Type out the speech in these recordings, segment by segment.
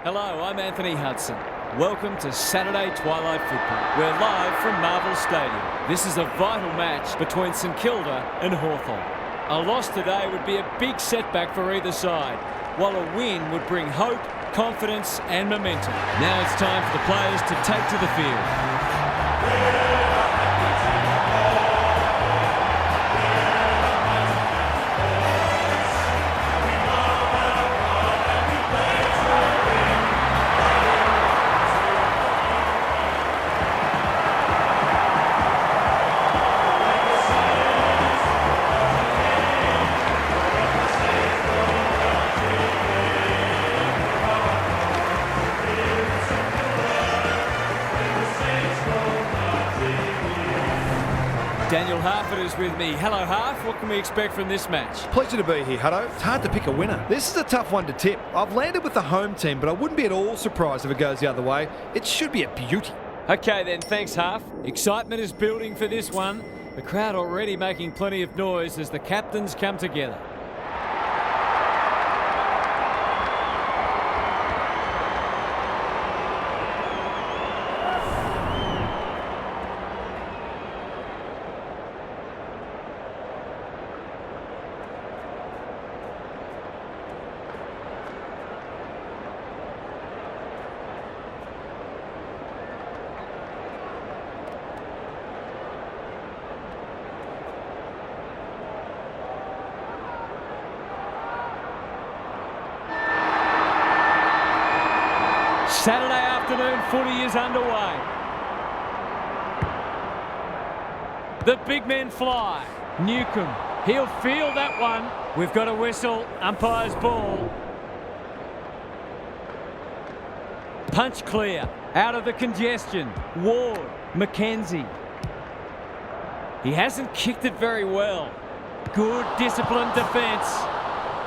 Hello, I'm Anthony Hudson. Welcome to Saturday Twilight Football. We're live from Marvel Stadium. This is a vital match between St Kilda and Hawthorn. A loss today would be a big setback for either side, while a win would bring hope, confidence and momentum. Now it's time for the players to take to the field. Daniel Harford is with me. Hello, Harf. What can we expect from this match? Pleasure to be here, Hutto. It's hard to pick a winner. This is a tough one to tip. I've landed with the home team, but I wouldn't be at all surprised if it goes the other way. It should be a beauty. Okay then, thanks, Harf. Excitement is building for this one. The crowd already making plenty of noise as the captains come together. Saturday afternoon footy is underway. The big men fly. Newcomb, he'll field that one. We've got a whistle, umpire's ball. Punch clear, out of the congestion. Ward, Mackenzie. He hasn't kicked it very well. Good disciplined defence.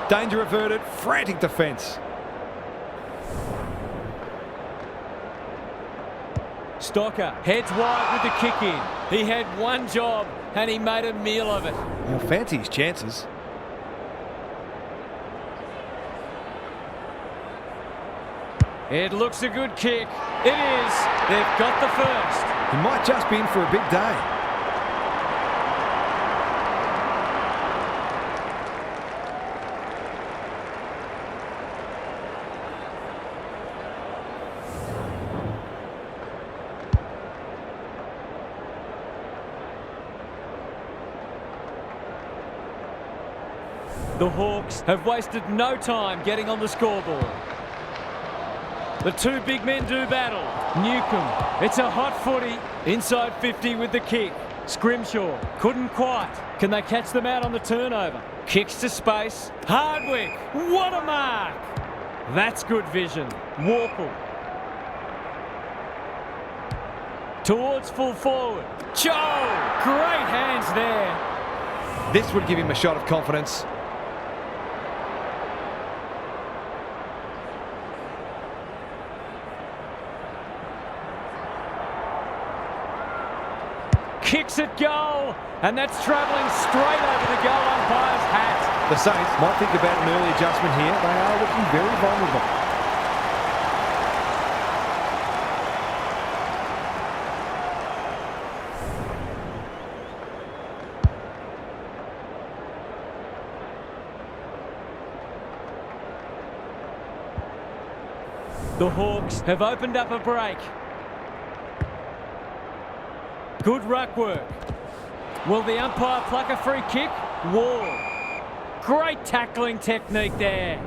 Danger averted, frantic defence. Stocker heads wide with the kick in. He had one job and he made a meal of it. He'll fancy his chances. It looks a good kick. It is. They've got the first. He might just be in for a big day. The Hawks have wasted no time getting on the scoreboard. The two big men do battle. Newcomb, it's a hot footy. Inside 50 with the kick. Scrimshaw, couldn't quite. Can they catch them out on the turnover? Kicks to space. Hardwick, what a mark! That's good vision. Warple. Towards full forward. Joe, great hands there. This would give him a shot of confidence. Kicks at goal, and that's travelling straight over the goal umpire's hat. The Saints might think about an early adjustment here. They are looking very vulnerable. The Hawks have opened up a break. Good ruck work. Will the umpire pluck a free kick? Ward. Great tackling technique there.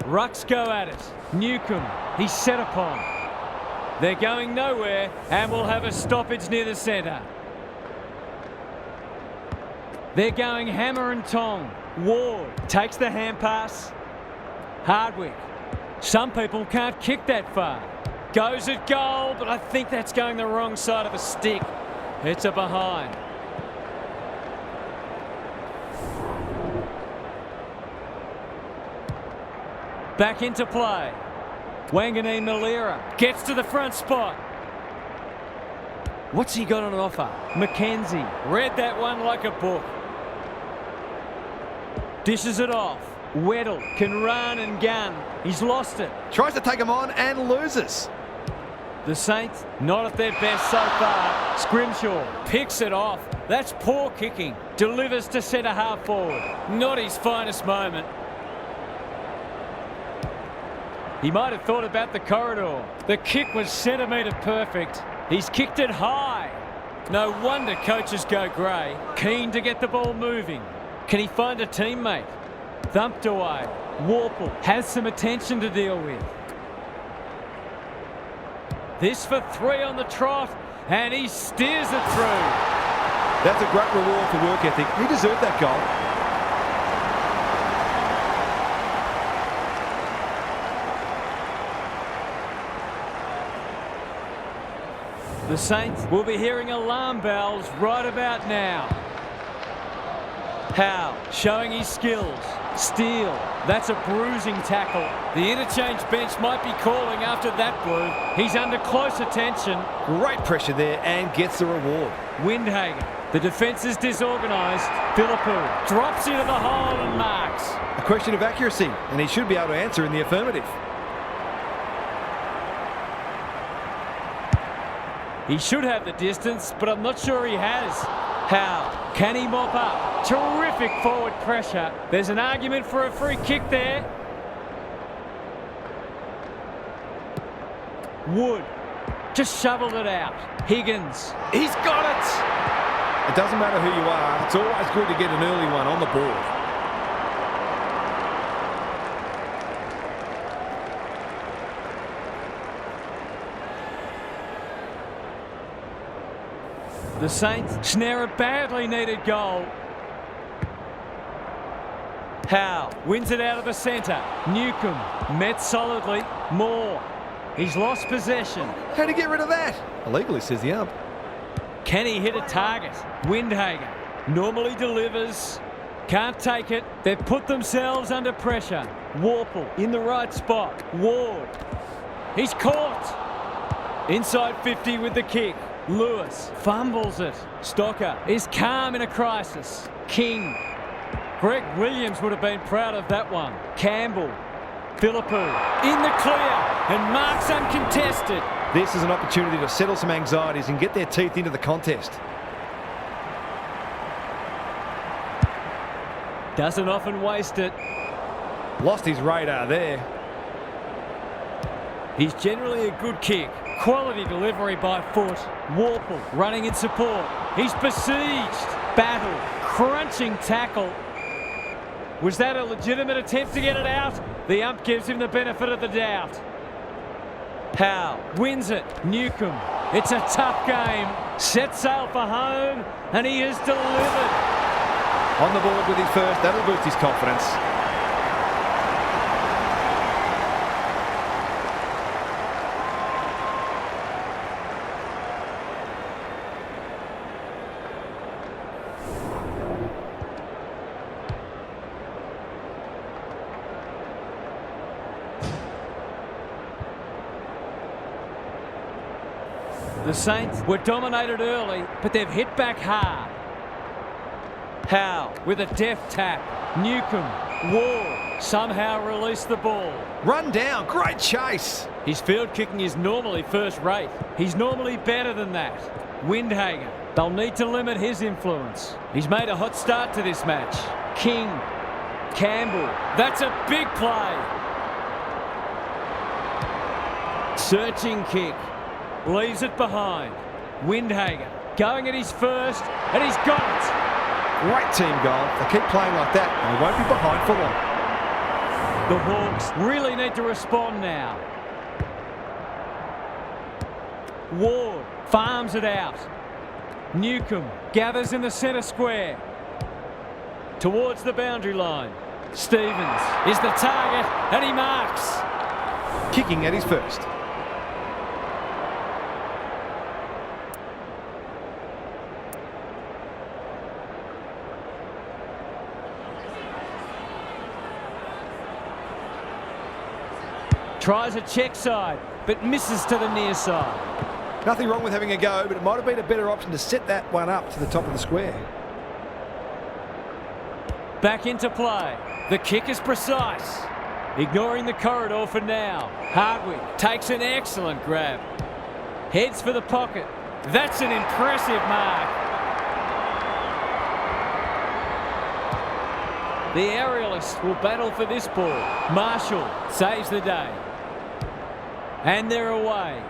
Rucks go at it. Newcomb, he's set upon. They're going nowhere and will have a stoppage near the centre. They're going hammer and tong. Ward takes the hand pass. Hardwick. Some people can't kick that far. Goes at goal, but I think that's going the wrong side of a stick. It's a behind. Back into play. Wanganeen Malira gets to the front spot. What's he got on offer? Mackenzie read that one like a book. Dishes it off. Weddle can run and gun. He's lost it. Tries to take him on and loses. The Saints, not at their best so far. Scrimshaw picks it off. That's poor kicking. Delivers to centre half forward. Not his finest moment. He might have thought about the corridor. The kick was centimetre perfect. He's kicked it high. No wonder coaches go grey. Keen to get the ball moving. Can he find a teammate? Thumped away. Warple has some attention to deal with. This for 3 on the trot, and he steers it through. That's a great reward for work ethic. He deserved that goal. The Saints will be hearing alarm bells right about now. Howe showing his skills. Steele, that's a bruising tackle. The interchange bench might be calling after that blow. He's under close attention. Great pressure there and gets the reward. Windhagen, the defence is disorganised. Philippou drops into the hole and marks. A question of accuracy, and he should be able to answer in the affirmative. He should have the distance, but I'm not sure he has. Howe, can he mop up? Terrific forward pressure. There's an argument for a free kick there. Wood just shoveled it out. Higgins, he's got it. It doesn't matter who you are, it's always good to get an early one on the board. The Saints snare a badly needed goal. Howe wins it out of the centre. Newcomb met solidly. Moore. He's lost possession. How to get rid of that? Illegally, says the ump. Can he hit a target? Windhagen normally delivers. Can't take it. They've put themselves under pressure. Warple in the right spot. Ward. He's caught. Inside 50 with the kick. Lewis fumbles it. Stocker is calm in a crisis. King. Greg Williams would have been proud of that one. Campbell. Philippou in the clear and marks uncontested. This is an opportunity to settle some anxieties and get their teeth into the contest. Doesn't often waste it. Lost his radar there. He's generally a good kick. Quality delivery by foot. Warple running in support. He's besieged. Battle. Crunching tackle. Was that a legitimate attempt to get it out? The ump gives him the benefit of the doubt. Howe wins it. Newcomb. It's a tough game. Set sail for home, and he has delivered. On the board with his first. That'll boost his confidence. The Saints were dominated early, but they've hit back hard. Howe with a deft tap. Newcomb, Ward somehow released the ball. Run down, great chase. His field kicking is normally first rate. He's normally better than that. Windhagen, they'll need to limit his influence. He's made a hot start to this match. King, Campbell, that's a big play. Searching kick. Leaves it behind. Windhagen going at his first, and he's got it. Great team goal. They keep playing like that, and they won't be behind for long. The Hawks really need to respond now. Ward farms it out. Newcomb gathers in the centre square. Towards the boundary line. Stevens is the target, and he marks. Kicking at his first. Tries a check side, but misses to the near side. Nothing wrong with having a go, but it might have been a better option to set that one up to the top of the square. Back into play. The kick is precise. Ignoring the corridor for now. Hardwick takes an excellent grab. Heads for the pocket. That's an impressive mark. The aerialist will battle for this ball. Marshall saves the day. And they're away.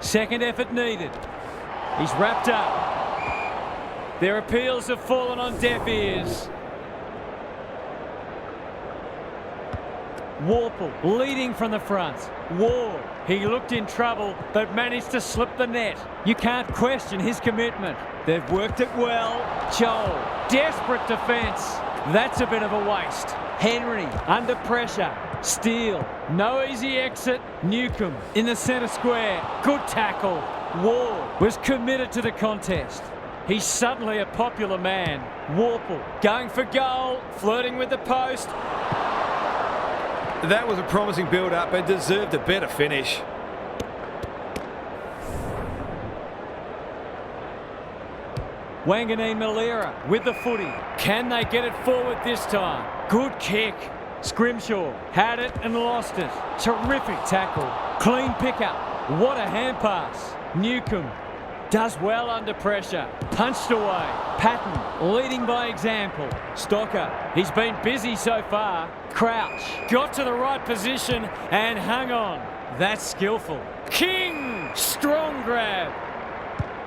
Second effort needed. He's wrapped up. Their appeals have fallen on deaf ears. Warple leading from the front. Ward, he looked in trouble but managed to slip the net. You can't question his commitment. They've worked it well. Joel, desperate defence. That's a bit of a waste. Henry under pressure. Steele, no easy exit. Newcomb in the centre square. Good tackle. Ward was committed to the contest. He's suddenly a popular man. Warple going for goal, flirting with the post. That was a promising build-up and deserved a better finish. Wanganeen Malera with the footy. Can they get it forward this time? Good kick. Scrimshaw had it and lost it. Terrific tackle. Clean pickup. What a hand pass. Newcomb does well under pressure. Punched away. Patton leading by example. Stocker, he's been busy so far. Crouch got to the right position and hung on. That's skillful. King, strong grab.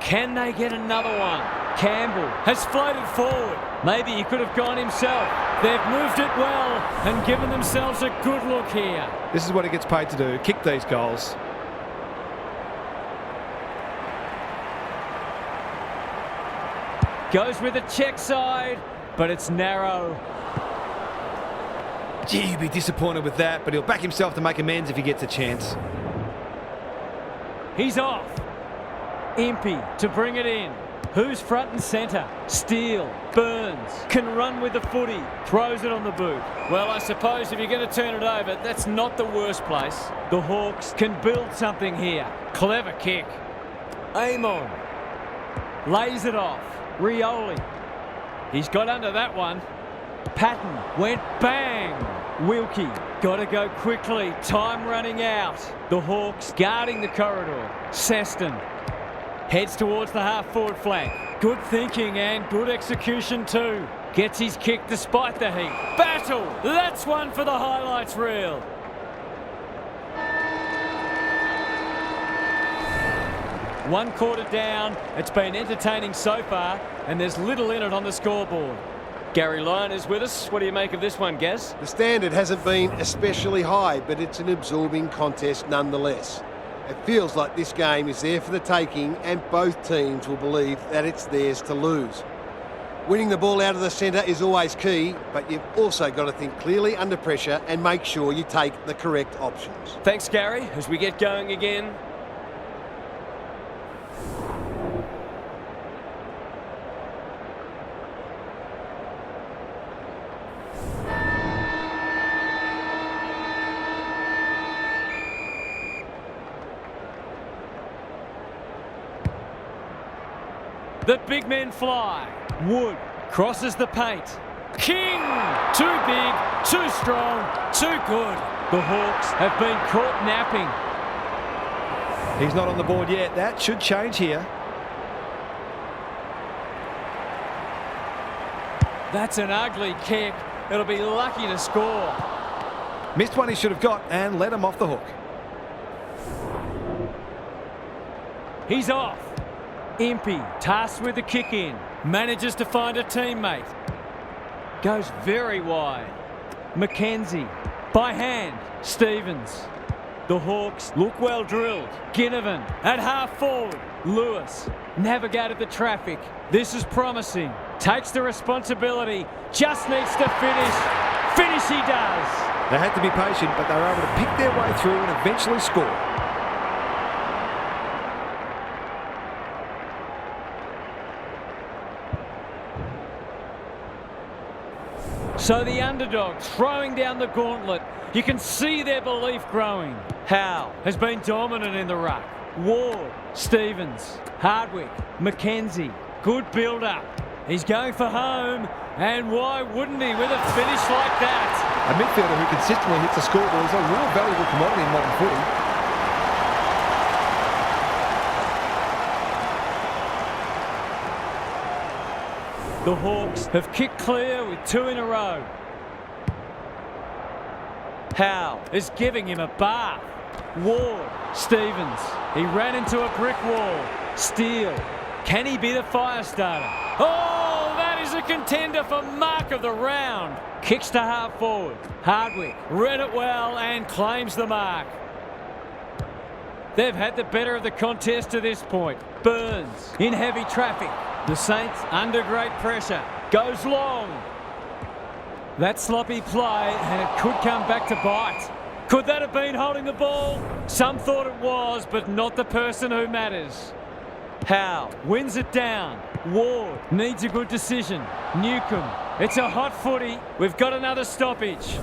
Can they get another one? Campbell has floated forward. Maybe he could have gone himself. They've moved it well and given themselves a good look here. This is what he gets paid to do, kick these goals. Goes with a check side, but it's narrow. Gee, he'd be disappointed with that, but he'll back himself to make amends if he gets a chance. He's off. Impey to bring it in. Who's front and centre? Steele, Burns, can run with the footy, throws it on the boot. Well, I suppose if you're going to turn it over, that's not the worst place. The Hawks can build something here. Clever kick. Amon lays it off. Rioli, he's got under that one. Patton went bang. Wilkie, got to go quickly. Time running out. The Hawks guarding the corridor. Seston heads towards the half-forward flank. Good thinking and good execution too. Gets his kick despite the heat. Battle! That's one for the highlights reel. One quarter down. It's been entertaining so far, and there's little in it on the scoreboard. Gary Lyon is with us. What do you make of this one, Gaz? The standard hasn't been especially high, but it's an absorbing contest nonetheless. It feels like this game is there for the taking, and both teams will believe that it's theirs to lose. Winning the ball out of the centre is always key, but you've also got to think clearly under pressure and make sure you take the correct options. Thanks, Gary. As we get going again. The big men fly. Wood crosses the paint. King! Too big, too strong, too good. The Hawks have been caught napping. He's not on the board yet. That should change here. That's an ugly kick. It'll be lucky to score. Missed one he should have got and let him off the hook. He's off. Impey, tasked with the kick in, manages to find a teammate. Goes very wide. Mackenzie, by hand. Stevens. The Hawks look well drilled. Ginnivan at half forward. Lewis navigated the traffic. This is promising. Takes the responsibility. Just needs to finish. Finish he does. They had to be patient, but they were able to pick their way through and eventually score. So the underdog throwing down the gauntlet. You can see their belief growing. Howe has been dominant in the ruck. Ward, Stevens, Hardwick, Mackenzie. Good build-up. He's going for home, and why wouldn't he with a finish like that? A midfielder who consistently hits the scoreboard is a real valuable commodity in modern footy. The Hawks have kicked clear with 2 in a row. Howe is giving him a bath. Ward, Stevens, he ran into a brick wall. Steele, can he be the fire starter? Oh, that is a contender for mark of the round. Kicks to half forward. Hardwick read it well and claims the mark. They've had the better of the contest to this point. Burns in heavy traffic. The Saints under great pressure. Goes long. That sloppy play, and it could come back to bite. Could that have been holding the ball? Some thought it was, but not the person who matters. Howe wins it down. Ward needs a good decision. Newcomb, it's a hot footy. We've got another stoppage.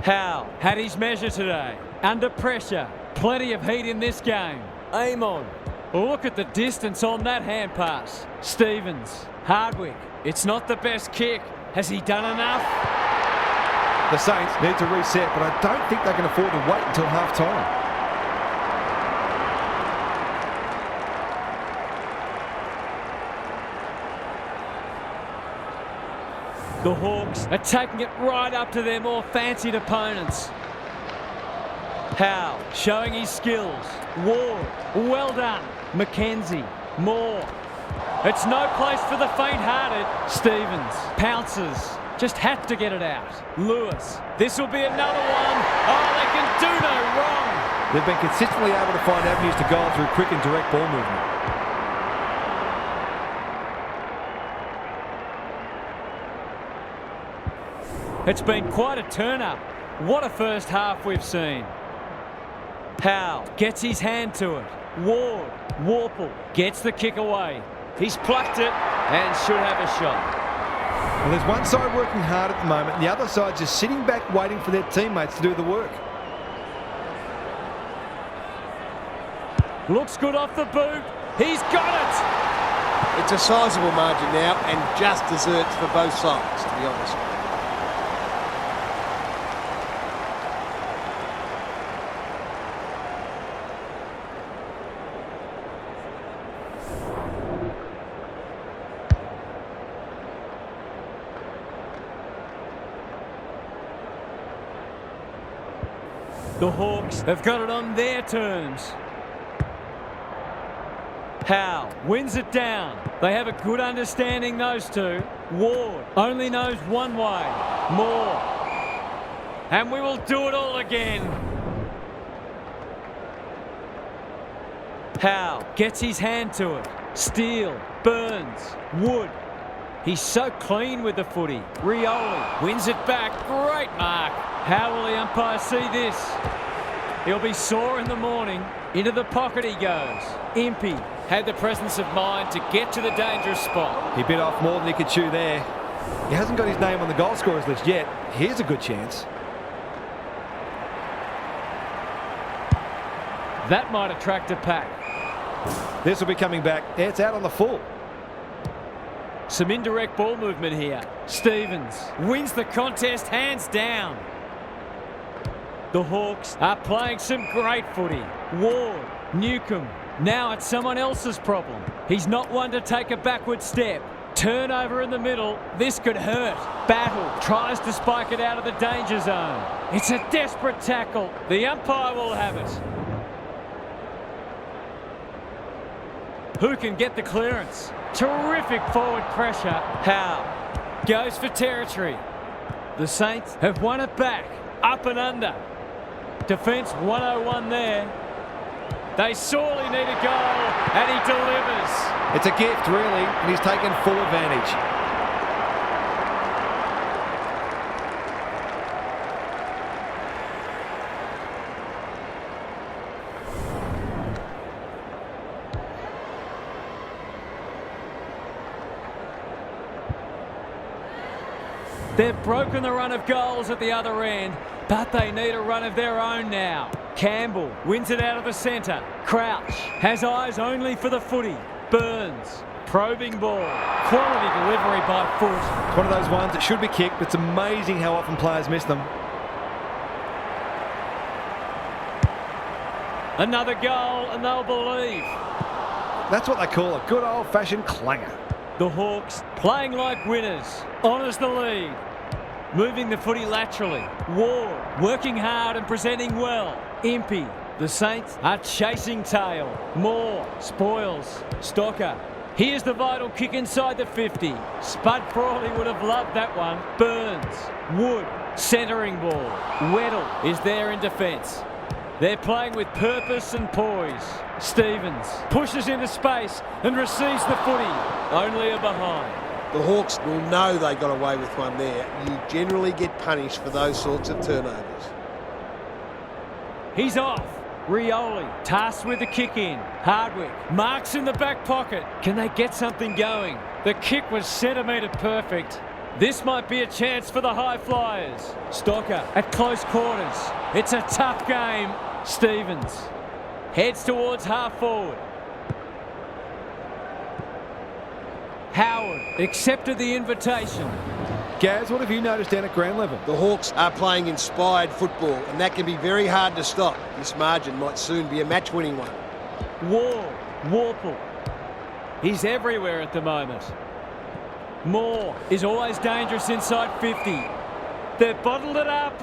Howe had his measure today. Under pressure. Plenty of heat in this game. Amon. Look at the distance on that hand pass. Stevens. Hardwick. It's not the best kick. Has he done enough? The Saints need to reset, but I don't think they can afford to wait until half-time. The Hawks are taking it right up to their more fancied opponents. Howe showing his skills. Ward, well done. McKenzie, Moore. It's no place for the faint-hearted. Stevens pounces. Just had to get it out. Lewis, this will be another one. Oh, they can do no wrong. They've been consistently able to find avenues to goal through quick and direct ball movement. It's been quite a turn-up. What a first half we've seen. Howe gets his hand to it. Ward, Warple gets the kick away. He's plucked it and should have a shot. Well, there's one side working hard at the moment, and the other side just sitting back waiting for their teammates to do the work. Looks good off the boot. He's got it! It's a sizable margin now and just desserts for both sides, to be honest. The Hawks have got it on their terms. Howe wins it down. They have a good understanding, those two. Ward only knows one way. Moore. And we will do it all again. Howe gets his hand to it. Steele, Burns, Wood. He's so clean with the footy. Rioli wins it back. Great mark. How will the umpire see this? He'll be sore in the morning. Into the pocket he goes. Impey had the presence of mind to get to the dangerous spot. He bit off more than he could chew there. He hasn't got his name on the goal scorers list yet. Here's a good chance. That might attract a pack. This will be coming back. It's out on the full. Some indirect ball movement here. Stevens wins the contest hands down. The Hawks are playing some great footy. Ward, Newcomb. Now it's someone else's problem. He's not one to take a backward step. Turnover in the middle. This could hurt. Battle tries to spike it out of the danger zone. It's a desperate tackle. The umpire will have it. Who can get the clearance? Terrific forward pressure. Howe goes for territory. The Saints have won it back. Up and under. Defence 101 there. They sorely need a goal, and he delivers. It's a gift, really, and he's taken full advantage. They've broken the run of goals at the other end, but they need a run of their own now. Campbell wins it out of the centre. Crouch has eyes only for the footy. Burns. Probing ball. Quality delivery by foot. One of those ones that should be kicked, but it's amazing how often players miss them. Another goal and they'll believe. That's what they call a good old-fashioned clanger. The Hawks playing like winners. Honours the lead. Moving the footy laterally. Ward working hard and presenting well. Impey. The Saints are chasing tail. Moore spoils. Stocker. Here's the vital kick inside the 50. Spud Frawley would have loved that one. Burns. Wood. Centering ball. Weddle is there in defence. They're playing with purpose and poise. Stevens pushes into space and receives the footy. Only a behind. The Hawks will know they got away with one there. You generally get punished for those sorts of turnovers. He's off. Rioli tasked with the kick in. Hardwick marks in the back pocket. Can they get something going? The kick was centimetre perfect. This might be a chance for the high flyers. Stocker at close quarters. It's a tough game. Stevens heads towards half forward. Howard accepted the invitation. Gaz, what have you noticed down at ground level? The Hawks are playing inspired football, and that can be very hard to stop. This margin might soon be a match-winning one. Ward, Warple. He's everywhere at the moment. Moore is always dangerous inside 50. They've bottled it up.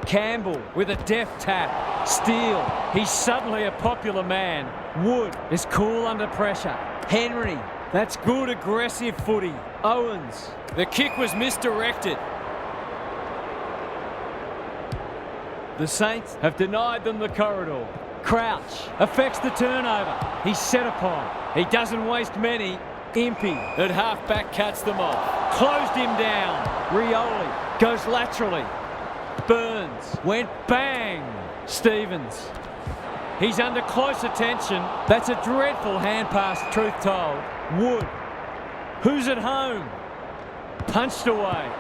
Campbell with a deft tap. Steele, he's suddenly a popular man. Wood is cool under pressure. Henry, that's good aggressive footy. Owens, the kick was misdirected. The Saints have denied them the corridor. Crouch affects the turnover. He's set upon. He doesn't waste many. Impey at half-back cuts them off. Closed him down. Rioli goes laterally. Burns went bang. Stevens. He's under close attention. That's a dreadful hand pass, truth told. Wood. Who's at home? Punched away.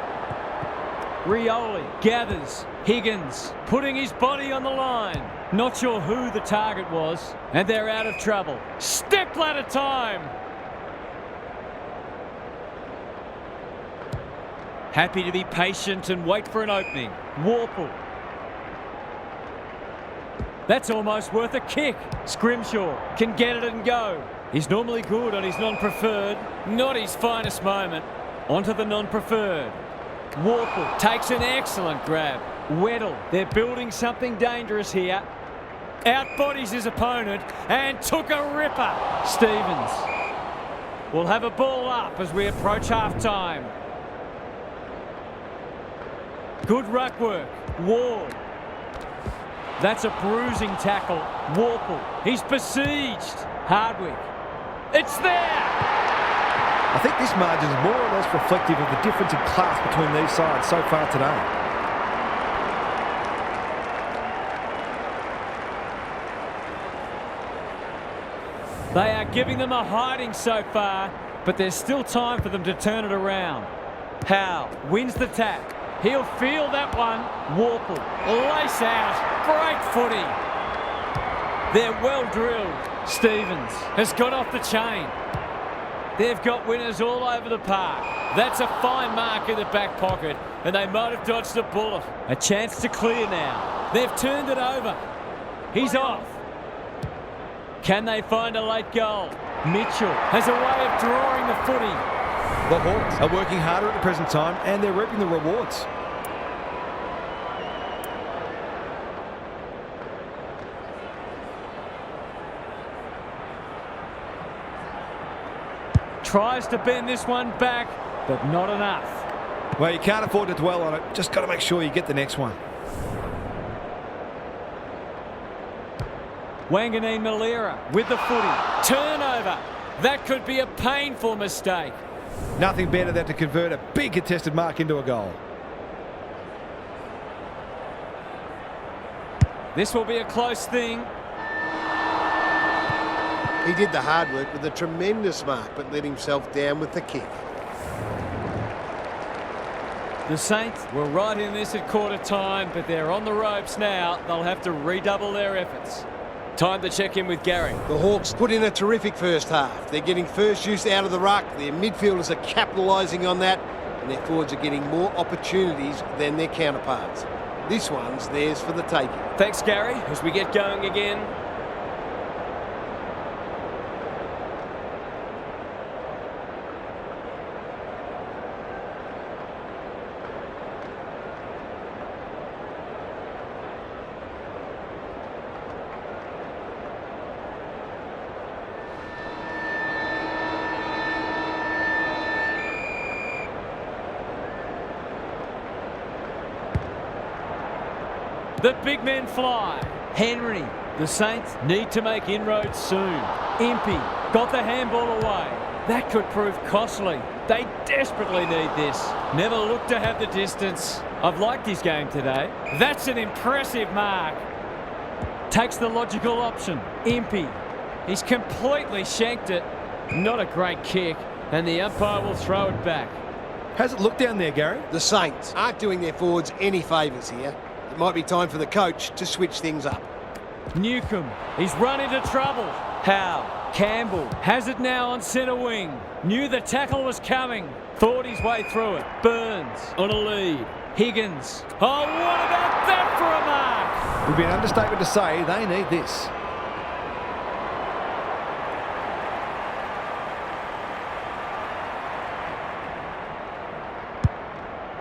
Rioli gathers. Higgins putting his body on the line. Not sure who the target was. And they're out of trouble. Step ladder time. Happy to be patient and wait for an opening. Warple. That's almost worth a kick. Scrimshaw can get it and go. He's normally good on his non-preferred. Not his finest moment. Onto the non-preferred. Warple takes an excellent grab. Weddle, they're building something dangerous here. Outbodies his opponent and took a ripper. Stevens will have a ball up as we approach half-time. Good ruck work. Ward. That's a bruising tackle. Warple. He's besieged. Hardwick. It's there! I think this margin is more or less reflective of the difference in class between these sides so far today. They are giving them a hiding so far, but there's still time for them to turn it around. Howe wins the tap. He'll feel that one. Warple. Lace out. Great footy. They're well drilled. Stevens has got off the chain. They've got winners all over the park. That's a fine mark in the back pocket, and they might have dodged a bullet. A chance to clear now. They've turned it over. He's off. Can they find a late goal? Mitchell has a way of drawing the footy. The Hawks are working harder at the present time, and they're reaping the rewards. Tries to bend this one back, but not enough. Well, you can't afford to dwell on it. Just got to make sure you get the next one. Wanganeen Malera with the footy. Turnover. That could be a painful mistake. Nothing better than to convert a big contested mark into a goal. This will be a close thing. He did the hard work with a tremendous mark, but let himself down with the kick. The Saints were right in this at quarter time, but they're on the ropes now. They'll have to redouble their efforts. Time to check in with Gary. The Hawks put in a terrific first half. They're getting first use out of the ruck. Their midfielders are capitalising on that, and their forwards are getting more opportunities than their counterparts. This one's theirs for the taking. Thanks, Gary. As we get going again. The big men fly. Henry. The Saints need to make inroads soon. Impey got the handball away. That could prove costly. They desperately need this. Never looked to have the distance. I've liked his game today. That's an impressive mark. Takes the logical option. Impey. He's completely shanked it. Not a great kick. And the umpire will throw it back. How's it look down there, Gary? The Saints aren't doing their forwards any favours here. It might be time for the coach to switch things up. Newcomb, he's run into trouble. Howe, Campbell has it now on centre wing. Knew the tackle was coming. Thought his way through it. Burns on a lead. Higgins. Oh, what about that for a mark? It would be an understatement to say they need this.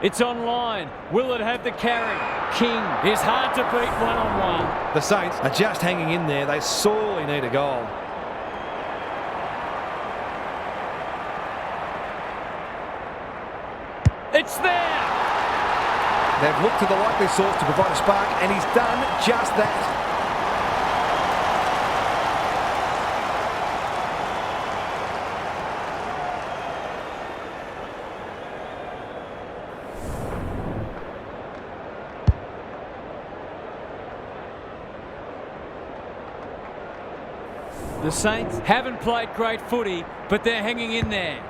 It's online. Will it have the carry? King is hard to beat one-on-one. The Saints are just hanging in there. They sorely need a goal. It's there! They've looked to the likely source to provide a spark, and he's done just that. The Saints haven't played great footy, but they're hanging in there.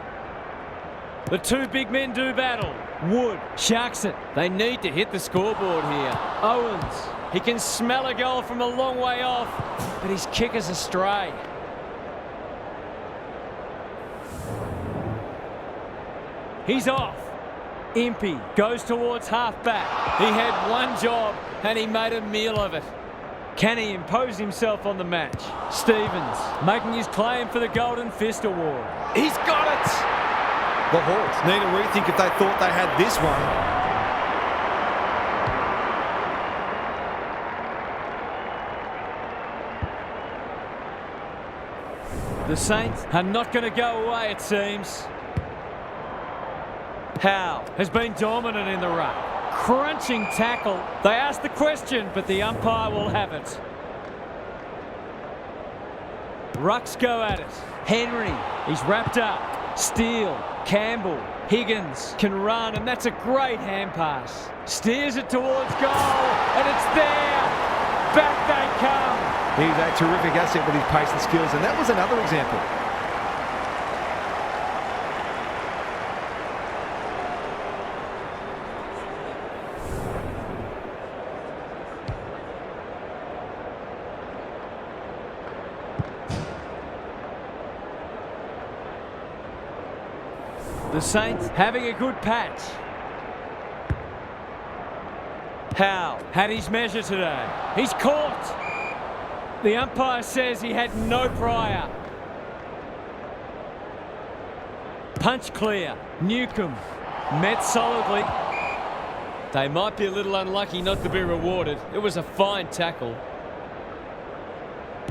The two big men do battle. Wood sharks it. They need to hit the scoreboard here. Owens, he can smell a goal from a long way off, but his kick is astray. He's off. Impey goes towards half-back. He had one job, and he made a meal of it. Can he impose himself on the match? Stevens making his claim for the Golden Fist Award. He's got it! The Hawks need a rethink if they thought they had this one. The Saints are not going to go away, it seems. Howe has been dominant in the ruck. Crunching tackle. They asked the question, but the umpire will have it. Rucks go at it. Henry, he's wrapped up. Steele, Campbell, Higgins can run, and that's a great hand pass. Steers it towards goal, and it's there. Back they come. He's a terrific asset with his pace and skills, and that was another example. The Saints having a good patch. Howe had his measure today. He's caught. The umpire says he had no prior. Punch clear. Newcomb met solidly. They might be a little unlucky not to be rewarded. It was a fine tackle.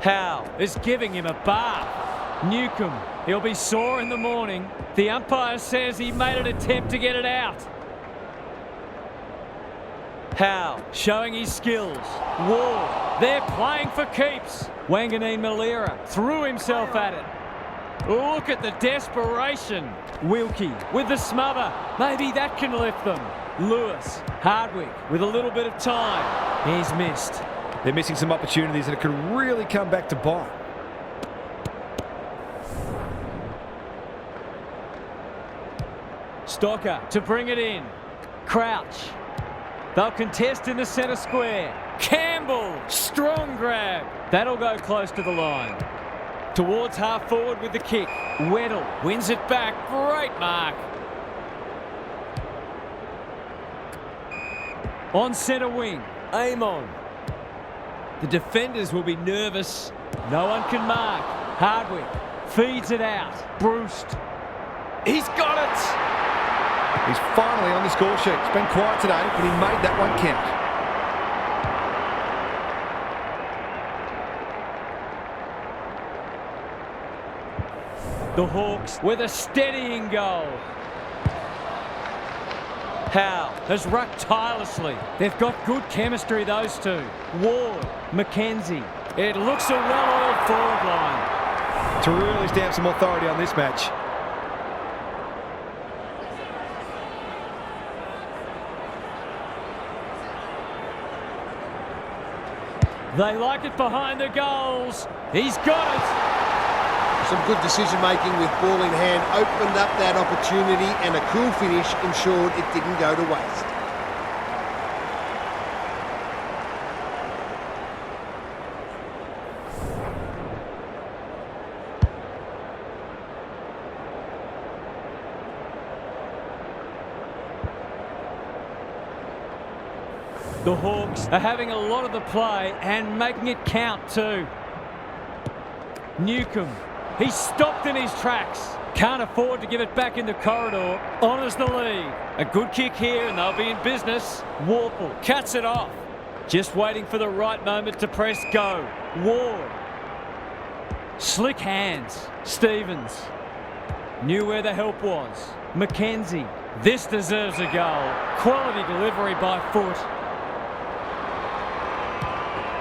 Howe is giving him a bath. Newcomb, he'll be sore in the morning. The umpire says he made an attempt to get it out. Howe showing his skills. Ward, they're playing for keeps. Wanganeen Malera threw himself at it. Look at the desperation. Wilkie with the smother. Maybe that can lift them. Lewis, Hardwick with a little bit of time. He's missed. They're missing some opportunities, and it could really come back to bite. Stocker to bring it in. Crouch. They'll contest in the centre square. Campbell, strong grab. That'll go close to the line. Towards half forward with the kick. Weddle wins it back. Great mark. On centre wing, Amon. The defenders will be nervous. No one can mark. Hardwick feeds it out. Brewst. He's got it. He's finally on the score sheet. It's been quiet today, but he made that one count. The Hawks with a steadying goal. Howe has rucked tirelessly. They've got good chemistry, those two. Ward, McKenzie. It looks a well-oiled forward line. To really stamp some authority on this match. They like it behind the goals. He's got it. Some good decision-making with ball in hand opened up that opportunity, and a cool finish ensured it didn't go to waste. The Hawks are having a lot of the play and making it count too. Newcomb. He's stopped in his tracks. Can't afford to give it back in the corridor. Honours the lead. A good kick here and they'll be in business. Warple cuts it off. Just waiting for the right moment to press go. Ward. Slick hands. Stevens. Knew where the help was. McKenzie. This deserves a goal. Quality delivery by foot.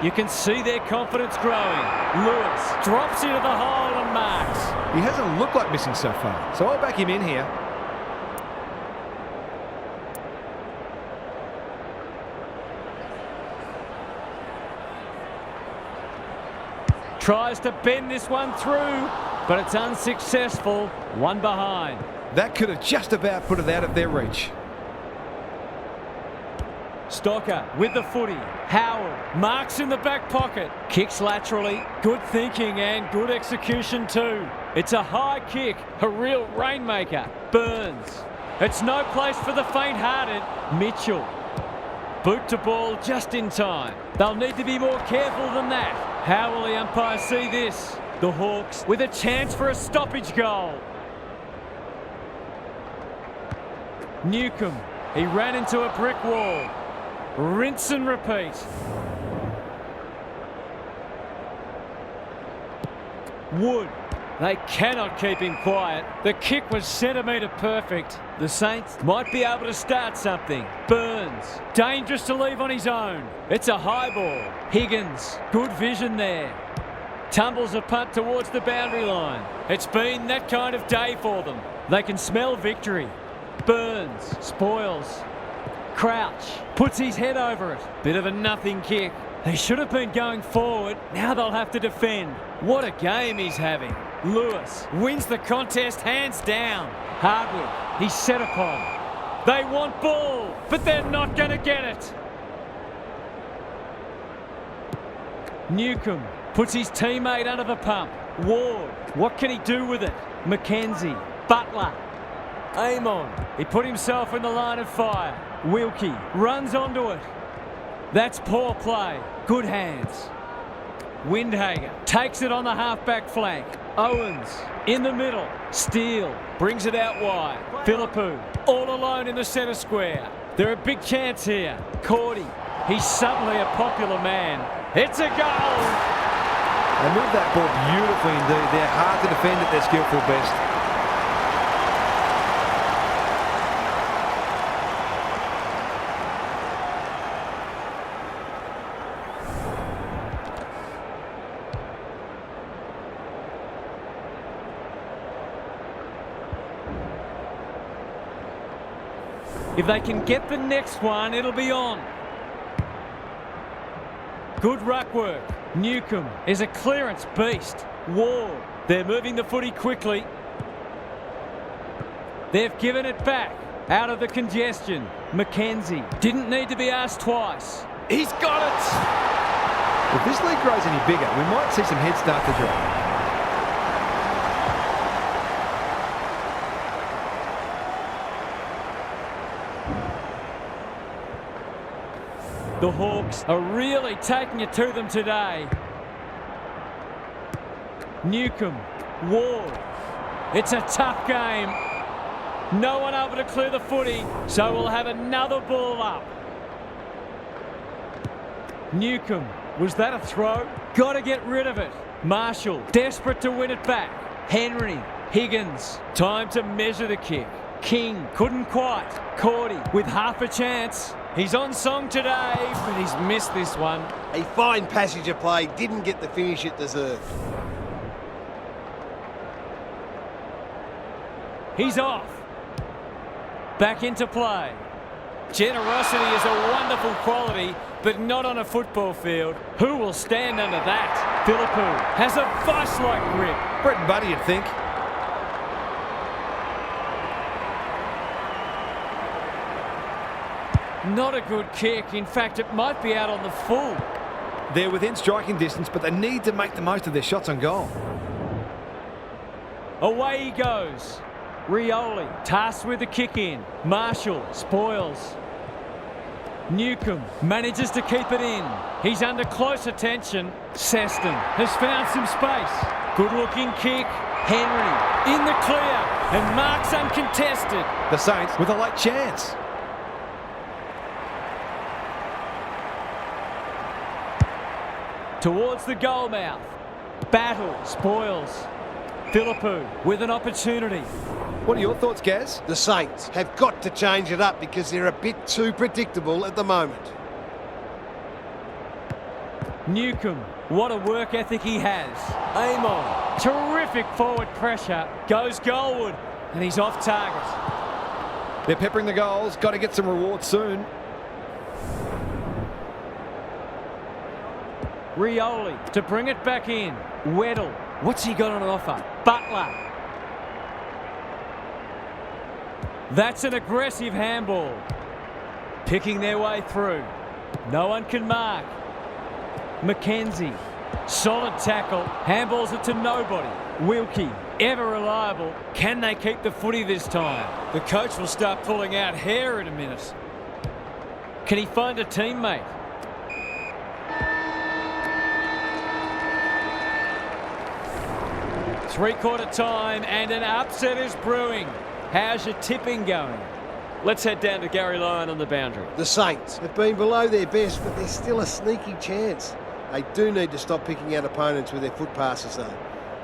You can see their confidence growing. Lewis drops into the hole and marks. He hasn't looked like missing so far, so I'll back him in here. Tries to bend this one through, but it's unsuccessful. One behind. That could have just about put it out of their reach. Stocker with the footy. Howard marks in the back pocket. Kicks laterally. Good thinking and good execution too. It's a high kick. A real rainmaker. Burns. It's no place for the faint-hearted. Mitchell. Boot to ball just in time. They'll need to be more careful than that. How will the umpire see this? The Hawks with a chance for a stoppage goal. Newcomb. He ran into a brick wall. Rinse and repeat. Wood. They cannot keep him quiet. The kick was centimetre perfect. The Saints might be able to start something. Burns. Dangerous to leave on his own. It's a high ball. Higgins. Good vision there. Tumbles a punt towards the boundary line. It's been that kind of day for them. They can smell victory. Burns. Spoils. Crouch puts his head over it. Bit of a nothing kick. They should have been going forward. Now they'll have to defend. What a game he's having. Lewis wins the contest hands down. Hardwick, he's set upon. They want ball, but they're not going to get it. Newcomb puts his teammate under the pump. Ward, what can he do with it? McKenzie, Butler. Amon, he put himself in the line of fire. Wilkie runs onto it. That's poor play. Good hands. Windhager takes it on the half-back flank. Owens in the middle. Steele brings it out wide. Philippou all alone in the centre square. They're a big chance here. Cordy, he's suddenly a popular man. It's a goal! They moved that ball beautifully indeed. They're hard to defend at their skillful best. If they can get the next one, it'll be on. Good ruck work. Newcomb is a clearance beast. Ward. They're moving the footy quickly. They've given it back. Out of the congestion. Mackenzie didn't need to be asked twice. He's got it! If this league grows any bigger, we might see some heads start to drop. The Hawks are really taking it to them today. Newcomb, Ward. It's a tough game. No one able to clear the footy, so we'll have another ball up. Newcomb, was that a throw? Got to get rid of it. Marshall, desperate to win it back. Henry, Higgins, time to measure the kick. King, couldn't quite. Cordy, with half a chance. He's on song today, but he's missed this one. A fine passage of play, didn't get the finish it deserved. He's off. Back into play. Generosity is a wonderful quality, but not on a football field. Who will stand under that? Philippou has a vice-like grip. Brett and Buddy, you'd think. Not a good kick. In fact, it might be out on the full. They're within striking distance, but they need to make the most of their shots on goal. Away he goes. Rioli, tasked with the kick in. Marshall spoils. Newcomb manages to keep it in. He's under close attention. Seston has found some space. Good looking kick. Henry in the clear and marks uncontested. The Saints with a late chance. Towards the goal mouth. Battle spoils. Philippou with an opportunity. What are your thoughts, Gaz? The Saints have got to change it up because they're a bit too predictable at the moment. Newcomb, what a work ethic he has. Aim on. Terrific forward pressure. Goes goalward and he's off target. They're peppering the goals. Got to get some rewards soon. Rioli to bring it back in. Weddle. What's he got on offer? Butler. That's an aggressive handball. Picking their way through. No one can mark. Mackenzie. Solid tackle. Handballs it to nobody. Wilkie. Ever reliable. Can they keep the footy this time? The coach will start pulling out hair in a minute. Can he find a teammate? Three-quarter time and an upset is brewing. How's your tipping going? Let's head down to Gary Lyon on the boundary. The Saints have been below their best, but there's still a sneaky chance. They do need to stop picking out opponents with their foot passes, though.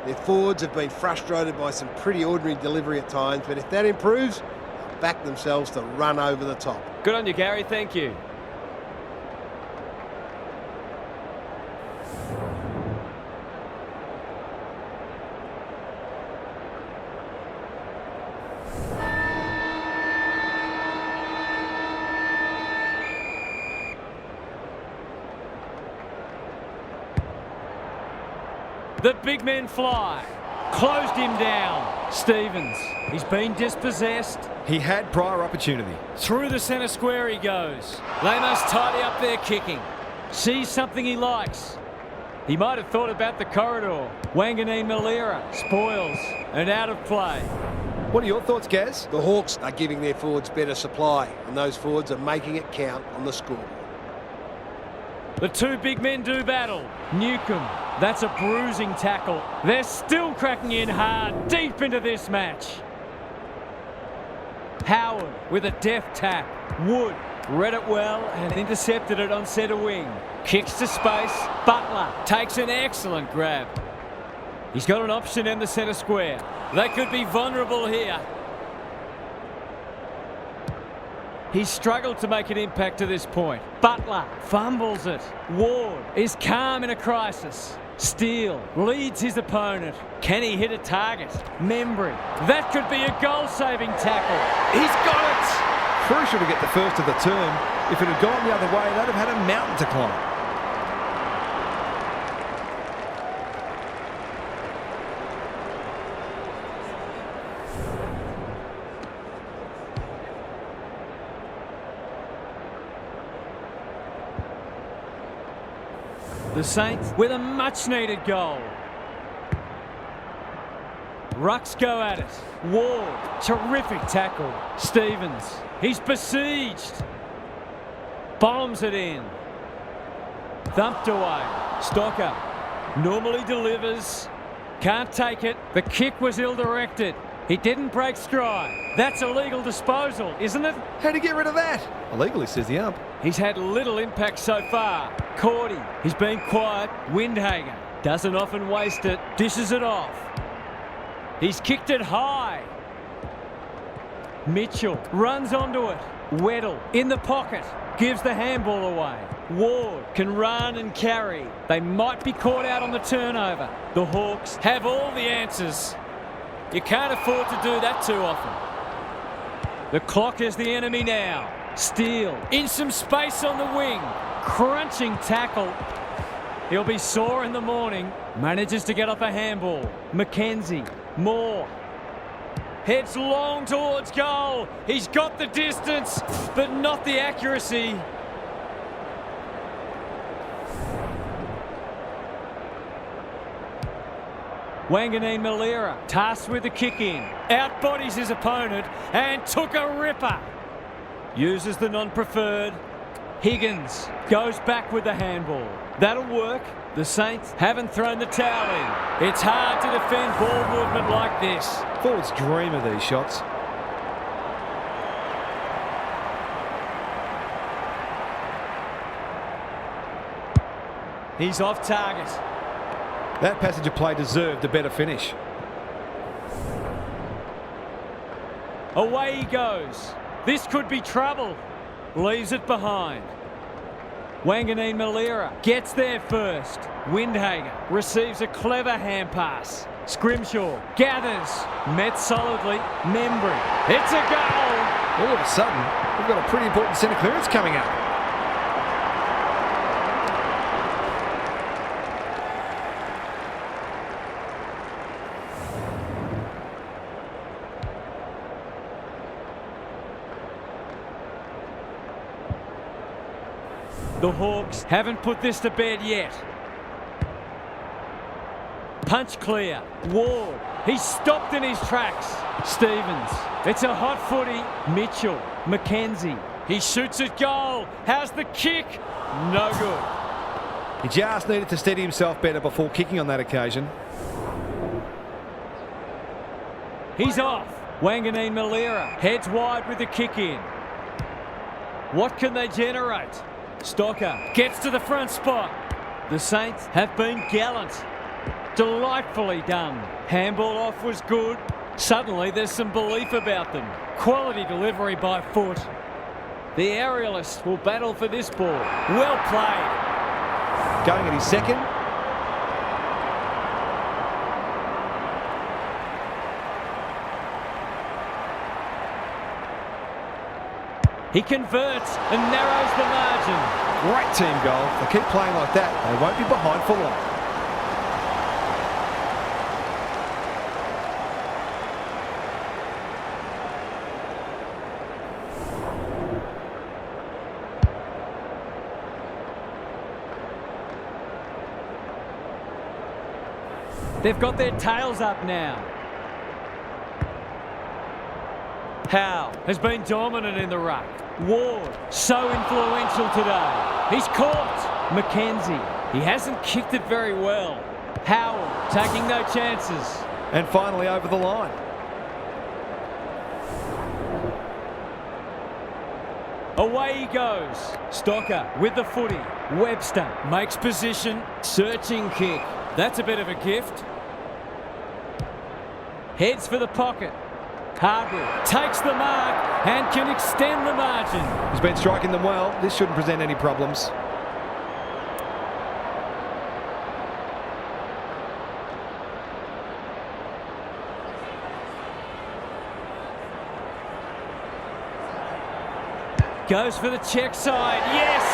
Their forwards have been frustrated by some pretty ordinary delivery at times, but if that improves, they'll back themselves to run over the top. Good on you, Gary. Thank you. The big men fly. Closed him down. Stevens. He's been dispossessed. He had prior opportunity. Through the centre square he goes. They must tidy up their kicking. Sees something he likes. He might have thought about the corridor. Wanganeen Malira spoils and out of play. What are your thoughts, Gaz? The Hawks are giving their forwards better supply, and those forwards are making it count on the scoreboard. The two big men do battle. Newcomb, that's a bruising tackle. They're still cracking in hard, deep into this match. Howard with a deft tap. Wood read it well and intercepted it on centre wing. Kicks to space. Butler takes an excellent grab. He's got an option in the centre square. They could be vulnerable here. He's struggled to make an impact to this point. Butler fumbles it. Ward is calm in a crisis. Steele leads his opponent. Can he hit a target? Membry. That could be a goal-saving tackle. He's got it! Crucial to get the first of the term. If it had gone the other way, they'd have had a mountain to climb. The Saints with a much-needed goal. Rucks go at it. Ward, terrific tackle. Stevens, he's besieged. Bombs it in. Thumped away. Stocker normally delivers. Can't take it. The kick was ill-directed. He didn't break stride. That's illegal disposal, isn't it? How'd he get rid of that? Illegally, says the ump. He's had little impact so far. Cordy, he's been quiet. Windhager doesn't often waste it. Dishes it off. He's kicked it high. Mitchell runs onto it. Weddle in the pocket. Gives the handball away. Ward can run and carry. They might be caught out on the turnover. The Hawks have all the answers. You can't afford to do that too often. The clock is the enemy now. Steele in some space on the wing. Crunching tackle. He'll be sore in the morning. Manages to get off a handball. McKenzie. Moore. Heads long towards goal. He's got the distance, but not the accuracy. Wanganeen Malira, tasked with the kick in. Outbodies his opponent and took a ripper. Uses the non-preferred. Higgins goes back with the handball. That'll work. The Saints haven't thrown the towel in. It's hard to defend ball movement like this. Forwards dream of these shots. He's off target. That passage of play deserved a better finish. Away he goes. This could be trouble. Leaves it behind. Wanganeen Malira gets there first. Windhager receives a clever hand pass. Scrimshaw gathers. Met solidly. Membry. It's a goal. All of a sudden, we've got a pretty important centre clearance coming up. The Hawks haven't put this to bed yet. Punch clear. Ward. He's stopped in his tracks. Stevens. It's a hot footy. Mitchell. McKenzie. He shoots at goal. How's the kick? No good. He just needed to steady himself better before kicking on that occasion. He's off. Wanganeen Malira heads wide with the kick in. What can they generate? Stocker gets to the front spot. The Saints have been gallant. Delightfully done. Handball off was good. Suddenly there's some belief about them. Quality delivery by foot. The aerialists will battle for this ball. Well played. Going at his second. He converts and narrows the margin. Great team goal. If they keep playing like that, they won't be behind for long. They've got their tails up now. Howe has been dominant in the ruck. Ward, so influential today. He's caught. McKenzie, he hasn't kicked it very well. Howell taking no chances. And finally over the line. Away he goes. Stocker with the footy. Webster makes position. Searching kick. That's a bit of a gift. Heads for the pocket. Hardwick takes the mark and can extend the margin. He's been striking them well. This shouldn't present any problems. Goes for the check side. Yes!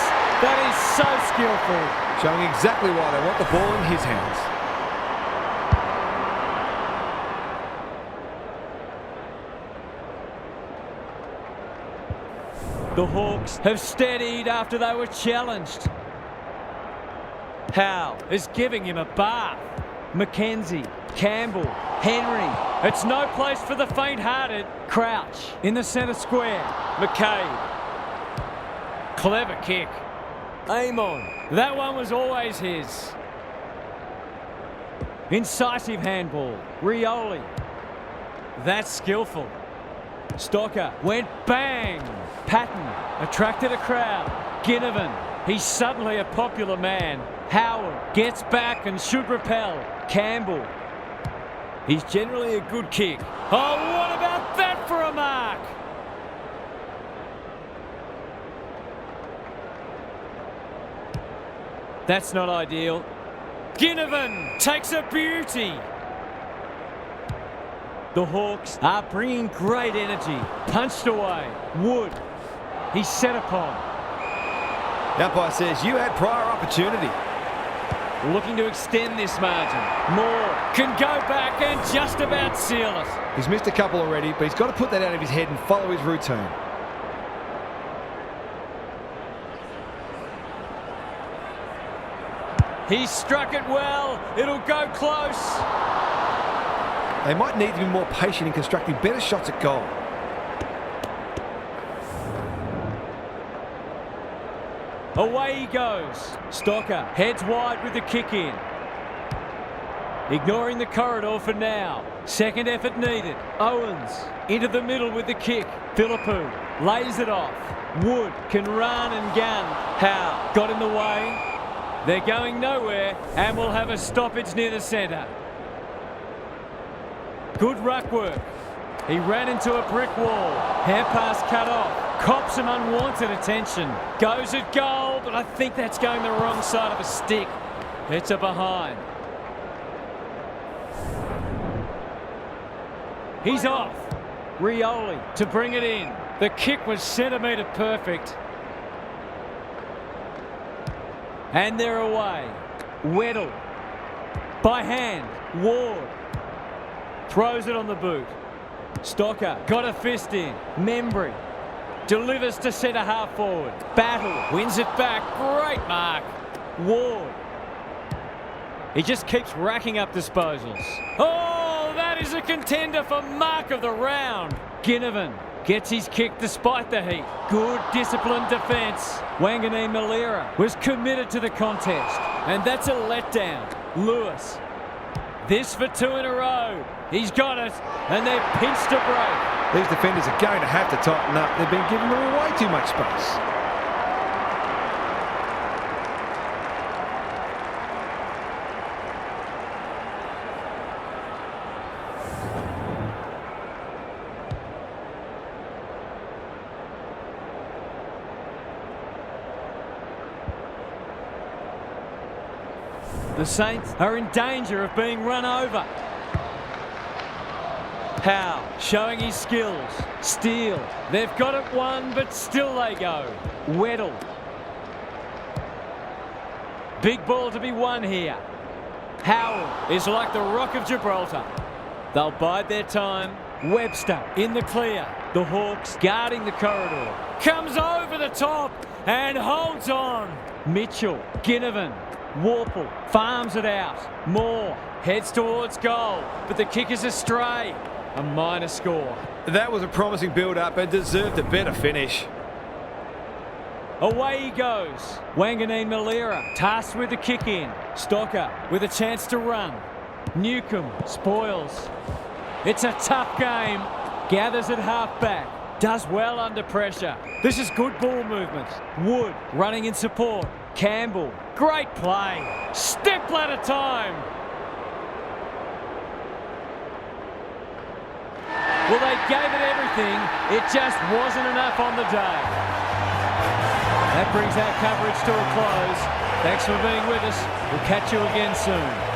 That is so skillful. Showing exactly why they want the ball in his hands. The Hawks have steadied after they were challenged. Howe is giving him a bath. McKenzie, Campbell, Henry. It's no place for the faint-hearted. Crouch in the centre square. McCabe. Clever kick. Amon. That one was always his. Incisive handball. Rioli. That's skillful. Stocker went bang. Patton attracted a crowd. Ginnivan. He's suddenly a popular man. Howard gets back and should repel. Campbell. He's generally a good kick. Oh, what about that for a mark? That's not ideal. Ginnivan takes a beauty. The Hawks are bringing great energy. Punched away. Wood. He's set upon. The umpire says you had prior opportunity. Looking to extend this margin. Moore can go back and just about seal it. He's missed a couple already, but he's got to put that out of his head and follow his routine. He struck it well. It'll go close. They might need to be more patient in constructing better shots at goal. Away he goes. Stocker heads wide with the kick in. Ignoring the corridor for now. Second effort needed. Owens into the middle with the kick. Philippou lays it off. Wood can run and gun. Howe got in the way. They're going nowhere and will have a stoppage near the centre. Good ruck work. He ran into a brick wall. Hair pass cut off. Cops some unwanted attention. Goes at goal, but I think that's going the wrong side of a stick. It's a behind. He's off. Rioli to bring it in. The kick was centimetre perfect. And they're away. Weddle. By hand. Ward. Throws it on the boot. Stocker got a fist in. Membry delivers to centre half forward. Battle wins it back. Great mark. Ward. He just keeps racking up disposals. Oh, that is a contender for mark of the round. Ginnivan gets his kick despite the heat. Good disciplined defence. Wanganeen Malira was committed to the contest. And that's a letdown. Lewis. This for two in a row. He's got it. And they're pinched to break. These defenders are going to have to tighten up. They've been giving them way too much space. The Saints are in danger of being run over. Howe showing his skills. Steele. They've got it won, but still they go. Weddle. Big ball to be won here. Howell is like the Rock of Gibraltar. They'll bide their time. Webster in the clear. The Hawks guarding the corridor. Comes over the top and holds on. Mitchell. Ginnivan. Warple farms it out. Moore heads towards goal, but the kick is astray. A minor score. That was a promising build-up and deserved a better finish. Away he goes. Wanganeen Malira tasked with the kick in. Stocker with a chance to run. Newcomb spoils. It's a tough game. Gathers at half-back. Does well under pressure. This is good ball movement. Wood running in support. Campbell. Great play. Step ladder time. Well, they gave it everything. It just wasn't enough on the day. That brings our coverage to a close. Thanks for being with us. We'll catch you again soon.